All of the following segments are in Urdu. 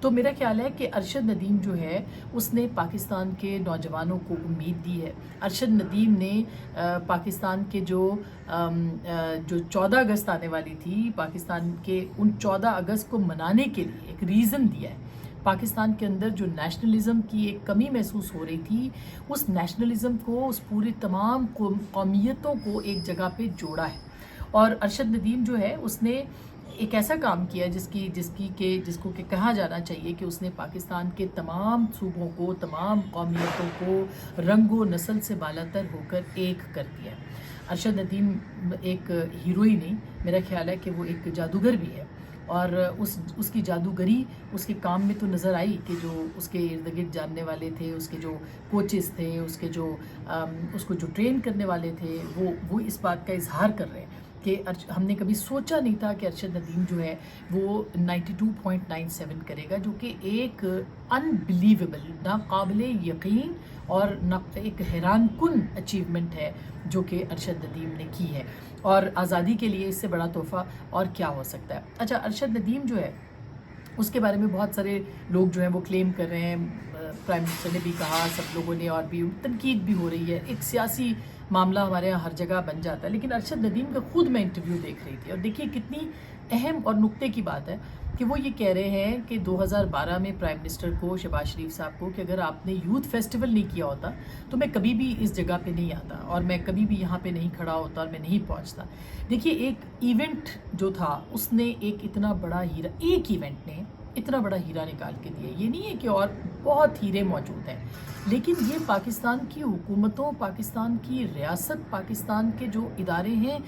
تو میرا خیال ہے کہ ارشد ندیم جو ہے اس نے پاکستان کے نوجوانوں کو امید دی ہے. ارشد ندیم نے پاکستان کے جو 14 اگست آنے والی تھی، پاکستان کے ان 14 اگست کو منانے کے لیے ایک ریزن دیا ہے. پاکستان کے اندر جو نیشنلزم کی ایک کمی محسوس ہو رہی تھی، اس نیشنلزم کو، اس پوری تمام قومیتوں کو ایک جگہ پہ جوڑا ہے. اور ارشد ندیم جو ہے اس نے ایک ایسا کام کیا جس کو کہ کہا جانا چاہیے کہ اس نے پاکستان کے تمام صوبوں کو، تمام قومیتوں کو رنگ و نسل سے بالاتر ہو کر ایک کر دیا. ارشد ندیم ایک ہیرو ہی نہیں، میرا خیال ہے کہ وہ ایک جادوگر بھی ہے. اور اس کی جادوگری اس کے کام میں تو نظر آئی کہ جو اس کے ارد گرد جاننے والے تھے، اس کے جو کوچز تھے، اس کو جو ٹرین کرنے والے تھے، وہ اس بات کا اظہار کر رہے ہیں کہ ہم نے کبھی سوچا نہیں تھا کہ ارشد ندیم جو ہے وہ 92.97 کرے گا، جو کہ ایک انبلیویبل، ناقابل یقین اور ایک حیران کن اچیومنٹ ہے جو کہ ارشد ندیم نے کی ہے. اور آزادی کے لیے اس سے بڑا تحفہ اور کیا ہو سکتا ہے. اچھا، ارشد ندیم جو ہے اس کے بارے میں بہت سارے لوگ جو ہیں وہ کلیم کر رہے ہیں، پرائم منسٹر نے بھی کہا، سب لوگوں نے، اور بھی تنقید بھی ہو رہی ہے. ایک سیاسی معاملہ ہمارے یہاں ہر جگہ بن جاتا ہے، لیکن ارشد ندیم کا خود میں انٹرویو دیکھ رہی تھی، اور دیکھیے کتنی اہم اور نقطے کی بات ہے کہ وہ یہ کہہ رہے ہیں کہ 2012 میں پرائم منسٹر کو، شہباز شریف صاحب کو، کہ اگر آپ نے یوتھ فیسٹیول نہیں کیا ہوتا تو میں کبھی بھی اس جگہ پہ نہیں آتا، اور میں کبھی بھی یہاں پہ نہیں کھڑا ہوتا، اور میں نہیں پہنچتا. دیکھیے ایک ایونٹ جو تھا اس نے ایک اتنا بڑا ہیرا، ایک ایونٹ نے اتنا بڑا ہیرا نکال کے دیا. یہ نہیں ہے کہ اور بہت ہیرے موجود ہیں، لیکن یہ پاکستان کی حکومتوں، پاکستان کی ریاست، پاکستان کے جو ادارے ہیں،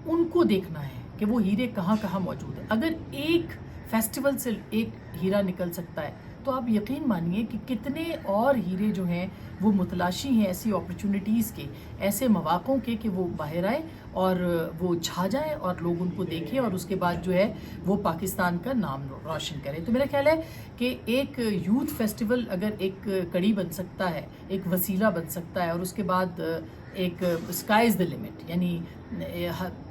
ان کو دیکھنا ہے کہ وہ ہیرے کہاں کہاں موجود ہیں. اگر ایک فیسٹیول سے ایک ہیرا نکل سکتا ہے تو آپ یقین مانیے کہ کتنے اور ہیرے جو ہیں وہ متلاشی ہیں ایسی اپرچونٹیز کے، ایسے مواقعوں کے، کہ وہ باہر آئے اور وہ چھا جائیں اور لوگ ان کو دیکھیں، اور اس کے بعد جو ہے وہ پاکستان کا نام روشن کریں. تو میرا خیال ہے کہ ایک یوتھ فیسٹیول اگر ایک کڑی بن سکتا ہے، ایک وسیلہ بن سکتا ہے، اور اس کے بعد ایک اسکائی از دا لمٹ، یعنی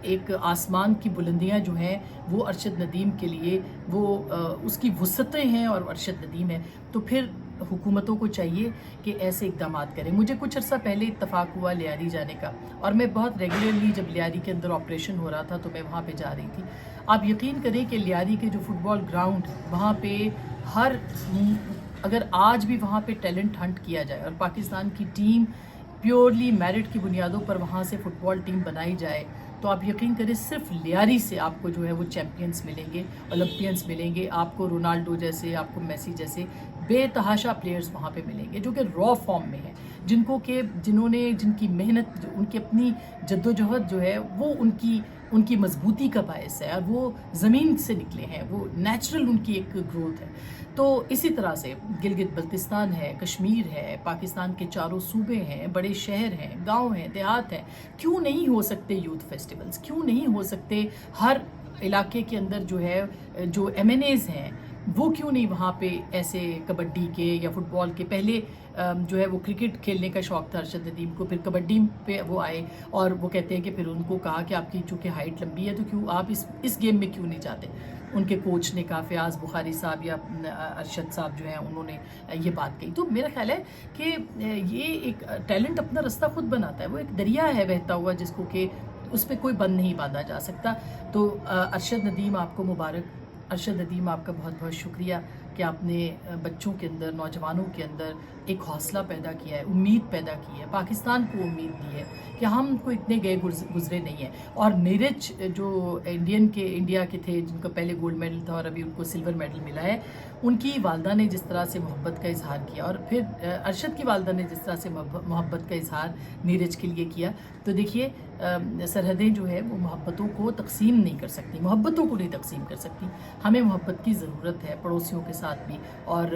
ایک آسمان کی بلندیاں جو ہیں وہ ارشد ندیم کے لیے، وہ اس کی وسعتیں ہیں اور ارشد ندیم ہے، تو پھر حکومتوں کو چاہیے کہ ایسے اقدامات کریں. مجھے کچھ عرصہ پہلے اتفاق ہوا لیاری جانے کا، اور میں بہت ریگولرلی، جب لیاری کے اندر آپریشن ہو رہا تھا تو میں وہاں پہ جا رہی تھی. آپ یقین کریں کہ لیاری کے جو فٹ بال گراؤنڈ، وہاں پہ اگر آج بھی وہاں پہ ٹیلنٹ ہنٹ کیا جائے اور پاکستان کی ٹیم پیورلی میرٹ کی بنیادوں پر وہاں سے فٹ بال ٹیم بنائی جائے، تو آپ یقین کریں صرف لیاری سے آپ کو جو ہے وہ چیمپئنس ملیں گے، اولمپئنس ملیں گے، آپ کو رونالڈو جیسے، آپ کو میسی جیسے بے تحاشا پلیئرز وہاں پہ ملیں گے جو کہ را فارم میں ہیں، جن کی محنت، ان کی اپنی جدوجہد جو ہے وہ ان کی مضبوطی کا باعث ہے، اور وہ زمین سے نکلے ہیں، وہ نیچرل ان کی ایک گروتھ ہے. تو اسی طرح سے گلگت بلتستان ہے، کشمیر ہے، پاکستان کے چاروں صوبے ہیں، بڑے شہر ہیں، گاؤں ہیں، دیہات ہیں. کیوں نہیں ہو سکتے یوتھ فیسٹیولز؟ کیوں نہیں ہو سکتے ہر علاقے کے اندر جو ہے جو ایم این ایز ہیں وہ کیوں نہیں وہاں پہ ایسے کبڈی کے یا فٹ بال کے؟ پہلے جو ہے وہ کرکٹ کھیلنے کا شوق تھا ارشد ندیم کو، پھر کبڈی پہ وہ آئے، اور وہ کہتے ہیں کہ پھر ان کو کہا کہ آپ کی چونکہ ہائٹ لمبی ہے تو کیوں آپ اس گیم میں کیوں نہیں جاتے. ان کے کوچ نے کہا، فیاض بخاری صاحب یا ارشد صاحب جو ہیں انہوں نے یہ بات کہی. تو میرا خیال ہے کہ یہ ایک ٹیلنٹ اپنا رستہ خود بناتا ہے، وہ ایک دریا ہے بہتا ہوا جس کو کہ اس پہ کوئی بند نہیں باندھا جا سکتا. تو ارشد ندیم آپ کو مبارک. ارشد ندیم آپ کا بہت بہت شکریہ کہ آپ نے بچوں کے اندر، نوجوانوں کے اندر ایک حوصلہ پیدا کیا ہے، امید پیدا کی ہے، پاکستان کو امید دی ہے کہ ہم کو اتنے گئے گزرے نہیں ہیں. اور نیرج جو انڈیا کے تھے، جن کا پہلے گولڈ میڈل تھا اور ابھی ان کو سلور میڈل ملا ہے، ان کی والدہ نے جس طرح سے محبت کا اظہار کیا، اور پھر ارشد کی والدہ نے جس طرح سے محبت کا اظہار نیرج کے لیے کیا، تو دیکھیے سرحدیں جو ہے وہ محبتوں کو تقسیم نہیں کر سکتی، محبتوں کو نہیں تقسیم کر سکتی. ہمیں محبت کی ضرورت ہے پڑوسیوں کے ساتھ بھی. اور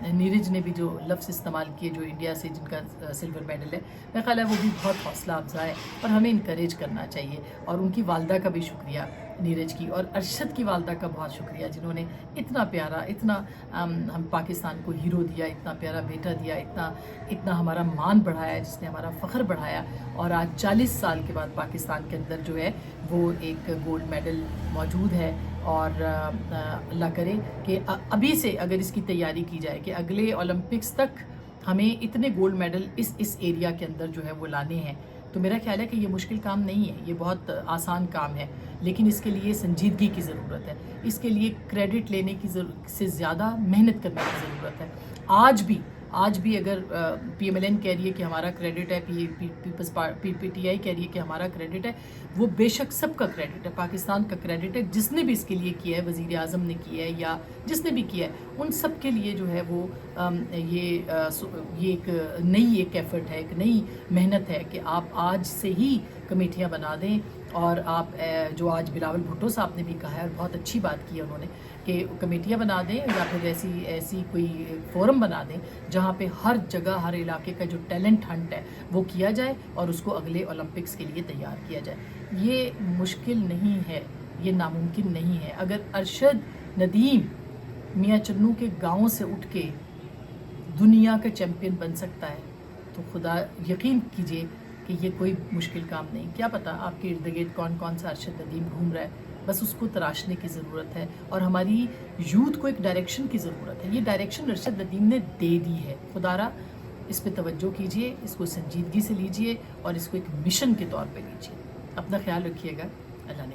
نیرج نے بھی جو لفظ استعمال کیے جو انڈیا سے، جن کا سلور میڈل ہے، میں خیال ہے وہ بھی بہت حوصلہ افزا ہے اور ہمیں انکریج کرنا چاہیے. اور ان کی والدہ کا بھی شکریہ نیرج کی، اور ارشد کی والدہ کا بہت شکریہ جنہوں نے اتنا پیارا، اتنا ہم پاکستان کو ہیرو دیا، اتنا پیارا بیٹا دیا، اتنا ہمارا مان بڑھایا، جس نے ہمارا فخر بڑھایا. اور آج 40 سال کے بعد پاکستان کے اندر جو ہے وہ ایک گولڈ میڈل موجود ہے. اور اللہ کرے کہ ابھی سے اگر اس کی تیاری کی جائے کہ اگلے اولمپکس تک ہمیں اتنے گولڈ میڈل اس ایریا کے اندر جو ہے وہ لانے ہیں، تو میرا خیال ہے کہ یہ مشکل کام نہیں ہے، یہ بہت آسان کام ہے، لیکن اس کے لیے سنجیدگی کی ضرورت ہے، اس کے لیے کریڈٹ لینے کی سے زیادہ محنت کرنے کی ضرورت ہے۔ آج بھی اگر پی ایم ایل این کہہ رہی ہے کہ ہمارا کریڈٹ ہے، پی ٹی آئی کہہ رہی ہے کہ ہمارا کریڈٹ ہے، وہ بے شک سب کا کریڈٹ ہے، پاکستان کا کریڈٹ ہے، جس نے بھی اس کے لیے کیا ہے، وزیر اعظم نے کیا ہے یا جس نے بھی کیا ہے، ان سب کے لیے جو ہے وہ یہ ایک ایفرٹ ہے، ایک نئی محنت ہے کہ آپ آج سے ہی کمیٹیاں بنا دیں، اور آپ جو آج بلاول بھٹو صاحب نے بھی کہا ہے اور بہت اچھی بات کی ہے انہوں نے کہ کمیٹیاں بنا دیں یا پھر ایسی کوئی فورم بنا دیں جہاں پہ ہر جگہ ہر علاقے کا جو ٹیلنٹ ہنٹ ہے وہ کیا جائے اور اس کو اگلے اولمپکس کے لیے تیار کیا جائے۔ یہ مشکل نہیں ہے، یہ ناممکن نہیں ہے۔ اگر ارشد ندیم میاں چنو کے گاؤں سے اٹھ کے دنیا کا چیمپئن بن سکتا ہے تو خدا یقین کیجئے کہ یہ کوئی مشکل کام نہیں۔ کیا پتہ آپ کے ارد گرد کون سا ارشد ندیم گھوم رہا ہے، بس اس کو تراشنے کی ضرورت ہے، اور ہماری یوتھ کو ایک ڈائریکشن کی ضرورت ہے۔ یہ ڈائریکشن ارشد ندیم نے دے دی ہے، خدا را اس پہ توجہ کیجئے، اس کو سنجیدگی سے لیجئے اور اس کو ایک مشن کے طور پہ لیجئے۔ اپنا خیال رکھیے گا، اللہ نے